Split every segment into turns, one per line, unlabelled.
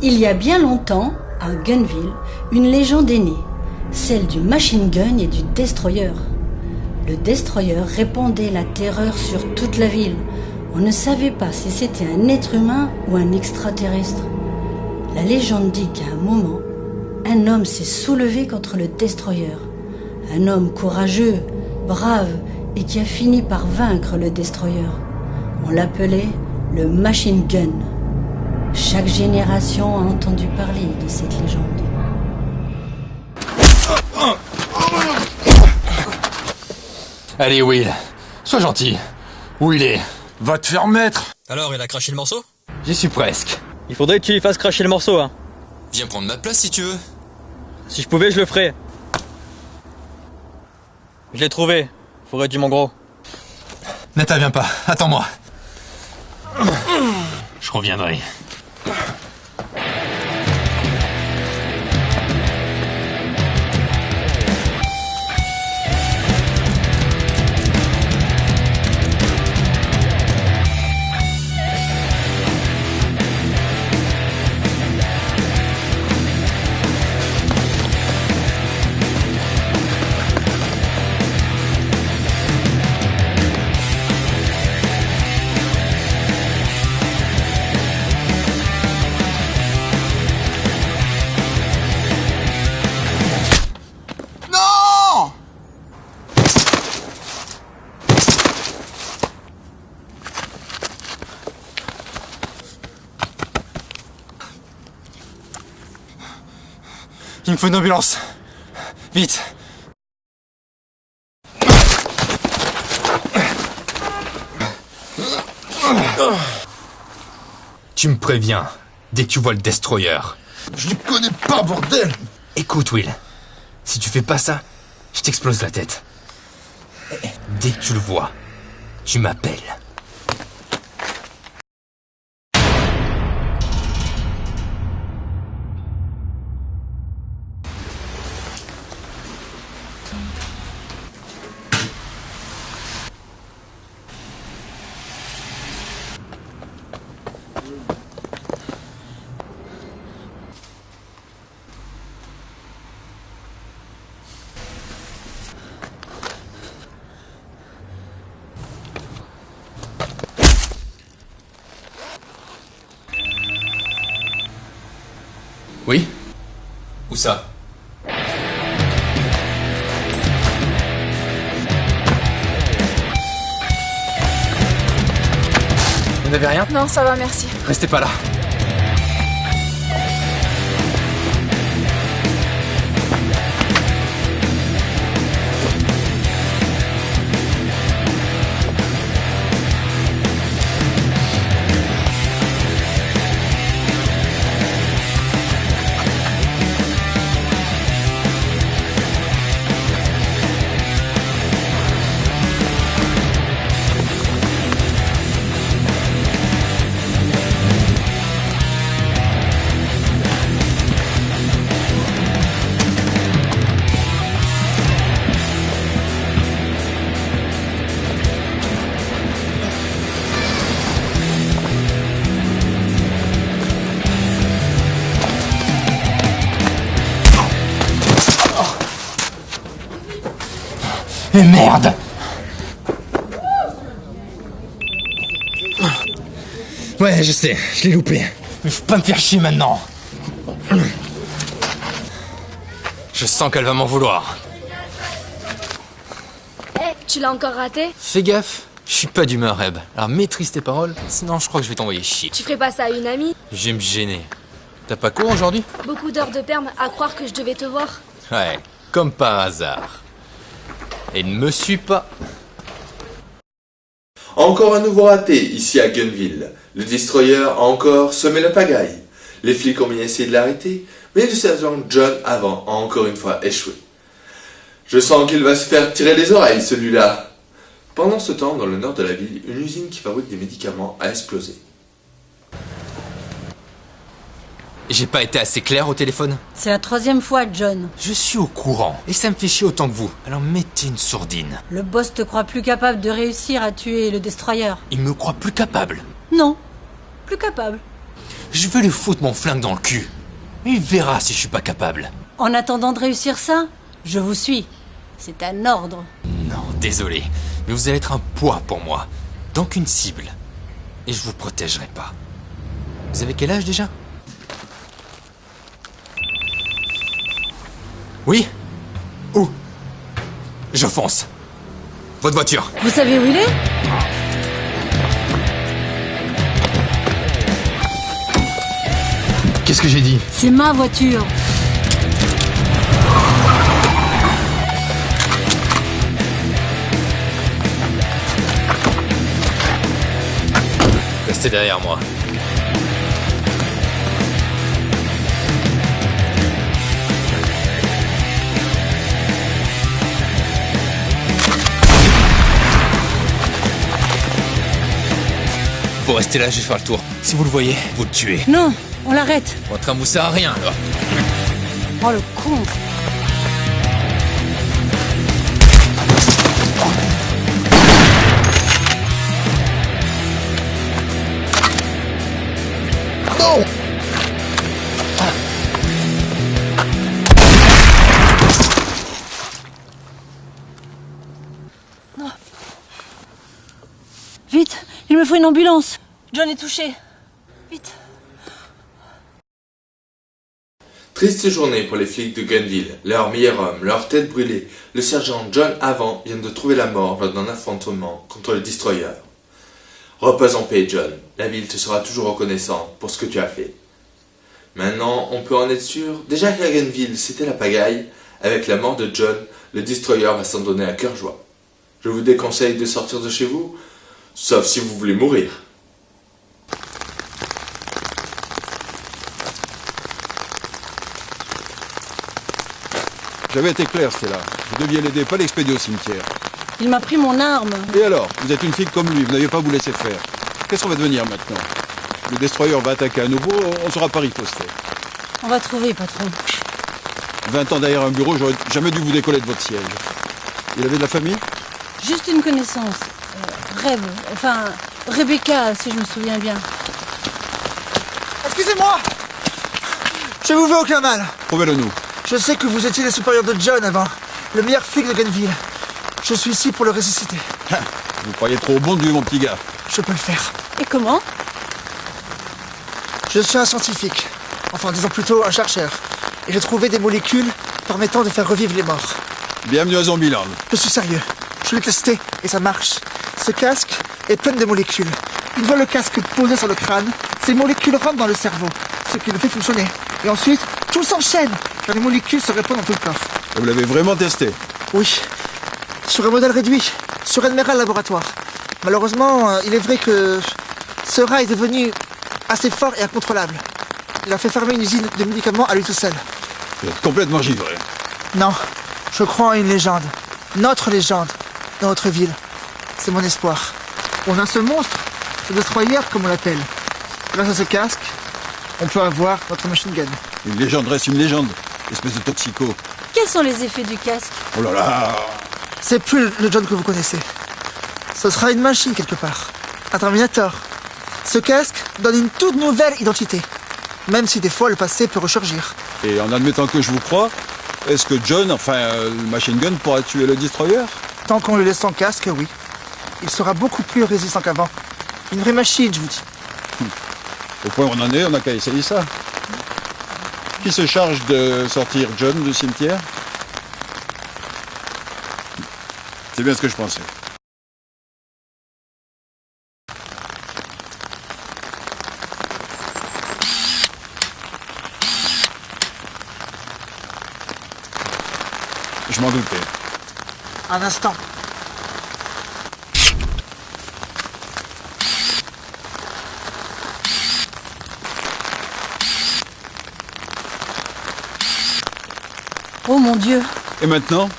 Il y a bien longtemps, à Gunville, une légende est née, celle du machine gun et du destroyer. Le destroyer répandait la terreur sur toute la ville. On ne savait pas si c'était un être humain ou un extraterrestre. La légende dit qu'à un moment, un homme s'est soulevé contre le destroyer. Un homme courageux, brave et qui a fini par vaincre le destroyer. On l'appelait le machine gun. Chaque génération a entendu parler de cette légende.
Allez Will, sois gentil. Où il est?
Va te faire mettre.
Alors, il a craché le morceau?
J'y suis presque.
Il faudrait que tu lui fasses cracher le morceau, hein.
Viens prendre ma place si tu veux.
Si je pouvais, je le ferais. Je l'ai trouvé. Forêt du Mont Gros.
N'interviens pas, attends-moi. Je reviendrai. Il me faut une ambulance. Vite. Tu me préviens dès que tu vois le destroyer.
Je le connais pas, bordel.
Écoute Will, si tu fais pas ça, je t'explose la tête. Dès que tu le vois, tu m'appelles. Oui? Où ça? Vous n'avez rien?
Non, ça va, merci.
Restez pas là. Mais merde! Ouais, je sais, je l'ai loupé. Mais faut pas me faire chier maintenant. Je sens qu'elle va m'en vouloir.
Tu l'as encore raté?
Fais gaffe, je suis pas d'humeur, Heb. Alors maîtrise tes paroles, sinon je crois que je vais t'envoyer chier.
Tu ferais pas ça à une amie?
Je vais me gêner. T'as pas cours aujourd'hui?
Beaucoup d'heures de perme à croire que je devais te voir.
Ouais, comme par hasard. Et ne me suis pas.
Encore un nouveau raté ici à Gunville. Le destroyer a encore semé la pagaille. Les flics ont bien essayé de l'arrêter, mais le sergent John Avant a encore une fois échoué. Je sens qu'il va se faire tirer les oreilles, celui-là. Pendant ce temps, dans le nord de la ville, une usine qui fabrique des médicaments a explosé.
J'ai pas été assez clair au téléphone?
C'est la 3e fois, John.
Je suis au courant, et ça me fait chier autant que vous. Alors mettez une sourdine.
Le boss te croit plus capable de réussir à tuer le destroyer.
Il me croit plus capable.
Non, plus capable.
Je veux lui foutre mon flingue dans le cul. Il verra si je suis pas capable.
En attendant de réussir ça, je vous suis. C'est un ordre.
Non, désolé, mais vous allez être un poids pour moi. Donc une cible. Et je vous protégerai pas. Vous avez quel âge déjà? Oui? Où? Je fonce. Votre voiture.
Vous savez où il est?
Qu'est-ce que j'ai dit?
C'est ma voiture.
Restez derrière moi. Vous restez là, je vais faire le tour. Si vous le voyez, vous le tuez.
Non, on l'arrête.
Votre tram vous sert à rien, alors.
Oh le con. Vite, il me faut une ambulance. John est touché. Vite.
Triste journée pour les flics de Gunville. Leur meilleur homme, leur tête brûlée, le sergent John Avant vient de trouver la mort lors d'un affrontement contre le destroyer. Repose en paix, John. La ville te sera toujours reconnaissante pour ce que tu as fait. Maintenant, on peut en être sûr. Déjà qu'à Gunville, c'était la pagaille. Avec la mort de John, le destroyer va s'en donner à cœur joie. Je vous déconseille de sortir de chez vous, sauf si vous voulez mourir.
J'avais été clair, Stella. Vous deviez l'aider, pas l'expédier au cimetière.
Il m'a pris mon arme.
Et alors? Vous êtes une fille comme lui, vous n'avez pas vous laisser faire. Qu'est-ce qu'on va devenir maintenant? Le destroyer va attaquer à nouveau, on sera pas riposté.
On va trouver, patron.
20 ans derrière un bureau, j'aurais jamais dû vous décoller de votre siège. Il avait de la famille?
Juste une connaissance. Rêve. Enfin, Rebecca, si je me souviens bien.
Excusez-moi! Je vous veux aucun mal.
Prouvez-le nous.
Je sais que vous étiez les supérieurs de John avant, le meilleur flic de Gunville. Je suis ici pour le ressusciter.
Vous croyez trop au bon Dieu, mon petit gars.
Je peux le faire.
Et comment?
Je suis un scientifique. Enfin, disons plutôt un chercheur. Et j'ai trouvé des molécules permettant de faire revivre les morts.
Bienvenue à Zombieland.
Je suis sérieux. Je l'ai testé et ça marche. Ce casque est plein de molécules. Une fois le casque posé sur le crâne, ces molécules rentrent dans le cerveau, ce qui le fait fonctionner. Et ensuite, tout s'enchaîne, car les molécules se répandent dans tout le corps.
Vous l'avez vraiment testé?
Oui, sur un modèle réduit, sur Admiral Laboratoire. Malheureusement, il est vrai que ce rat est devenu assez fort et incontrôlable. Il a fait fermer une usine de médicaments à lui tout seul.
Vous êtes complètement givré.
Non, je crois en une légende. Notre légende, dans notre ville. C'est mon espoir. On a ce monstre, ce destroyer comme on l'appelle. Grâce à ce casque, on peut avoir notre machine gun.
Une légende reste une légende. Espèce de toxico.
Quels sont les effets du casque?
Oh là là!
C'est plus le John que vous connaissez. Ce sera une machine quelque part. Un Terminator. Ce casque donne une toute nouvelle identité. Même si des fois le passé peut ressurgir.
Et en admettant que je vous crois, est-ce que John, le machine gun, pourra tuer le destroyer?
Tant qu'on le laisse sans casque, oui. Il sera beaucoup plus résistant qu'avant. Une vraie machine, je vous dis.
Au point où on en est, on n'a qu'à essayer ça. Qui se charge de sortir John du cimetière? C'est bien ce que je pensais. Je m'en doutais.
Un instant.
Oh mon Dieu.
Et maintenant?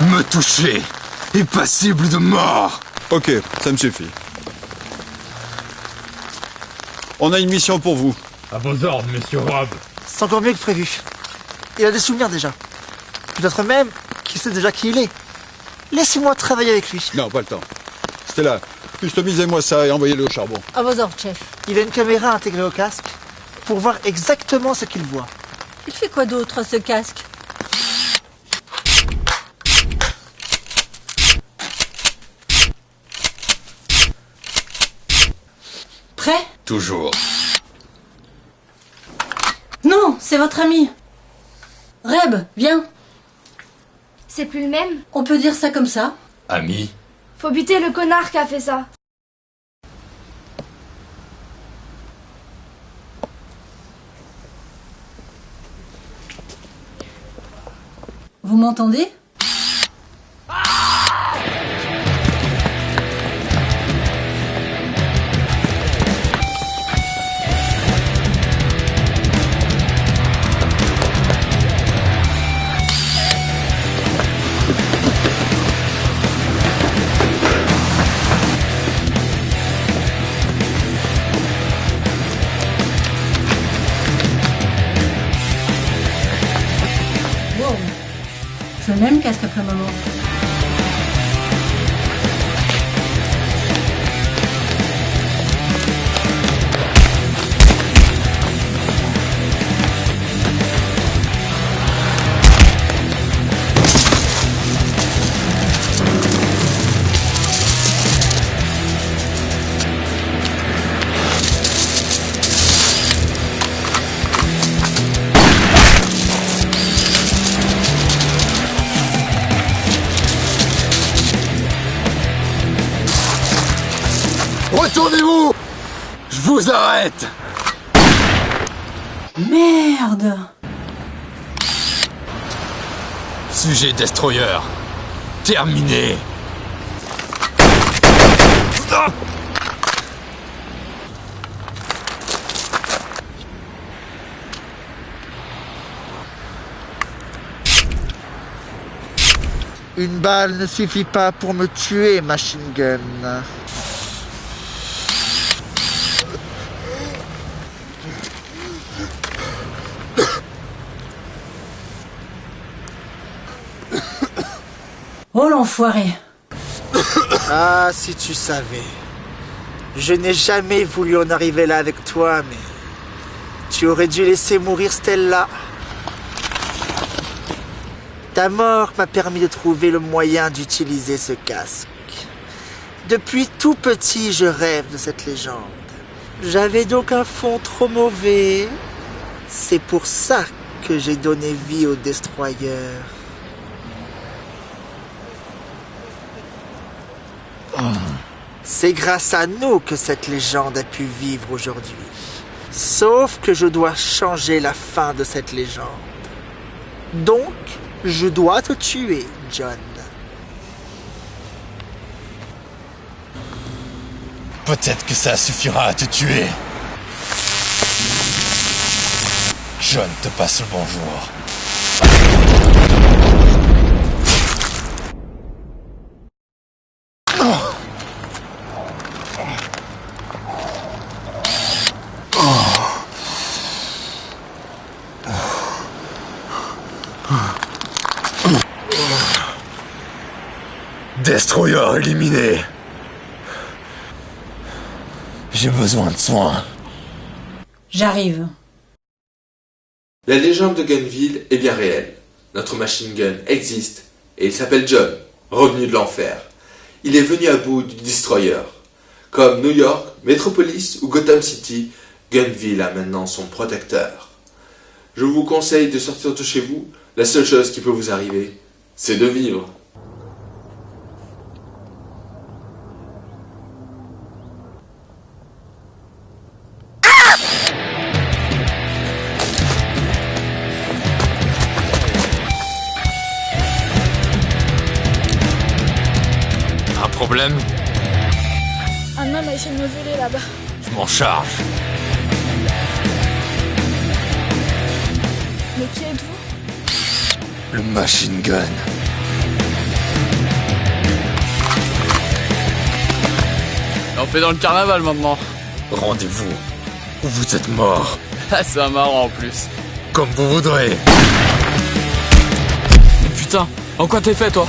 Me toucher est passible de mort.
Ok, ça me suffit. On a une mission pour vous.
À vos ordres, monsieur Rob.
C'est encore mieux que prévu. Il a des souvenirs déjà. Peut-être même qu'il sait déjà qui il est. Laissez-moi travailler avec lui.
Non, pas le temps. Stella, customisez-moi ça et envoyez-le au charbon.
À vos ordres, chef.
Il a une caméra intégrée au casque pour voir exactement ce qu'il voit.
Il fait quoi d'autre, ce casque? Prêt?
Toujours.
Non, c'est votre ami. Reb, viens.
C'est plus le même?
On peut dire ça comme ça.
Ami.
Faut buter le connard qui a fait ça.
Vous m'entendez? Wow. C'est le même casque après un moment.
Retournez-vous! Je vous arrête!
Merde!
Sujet destroyer. Terminé. Ah!
Une balle ne suffit pas pour me tuer, Machine Gun.
Oh l'enfoiré!
Ah, si tu savais. Je n'ai jamais voulu en arriver là avec toi, mais tu aurais dû laisser mourir Stella. Ta mort m'a permis de trouver le moyen d'utiliser ce casque. Depuis tout petit, je rêve de cette légende. J'avais donc un fond trop mauvais. C'est pour ça que j'ai donné vie au Destroyer. C'est grâce à nous que cette légende a pu vivre aujourd'hui. Sauf que je dois changer la fin de cette légende. Donc, je dois te tuer, John.
Peut-être que ça suffira à te tuer. John te passe le bonjour. Destroyer éliminé. J'ai besoin de soins.
J'arrive.
La légende de Gunville est bien réelle. Notre machine gun existe et il s'appelle John, revenu de l'enfer. Il est venu à bout du Destroyer. Comme New York, Metropolis ou Gotham City, Gunville a maintenant son protecteur. Je vous conseille de sortir de chez vous. La seule chose qui peut vous arriver, c'est de vivre.
Un problème?
Un homme a essayé de me voler là-bas.
Je m'en charge.
Mais qui êtes-vous?
Le machine gun.
On fait dans le carnaval maintenant.
Rendez-vous ou vous êtes mort.
Ah, c'est un marrant en plus.
Comme vous voudrez.
Mais putain, en quoi t'es fait toi?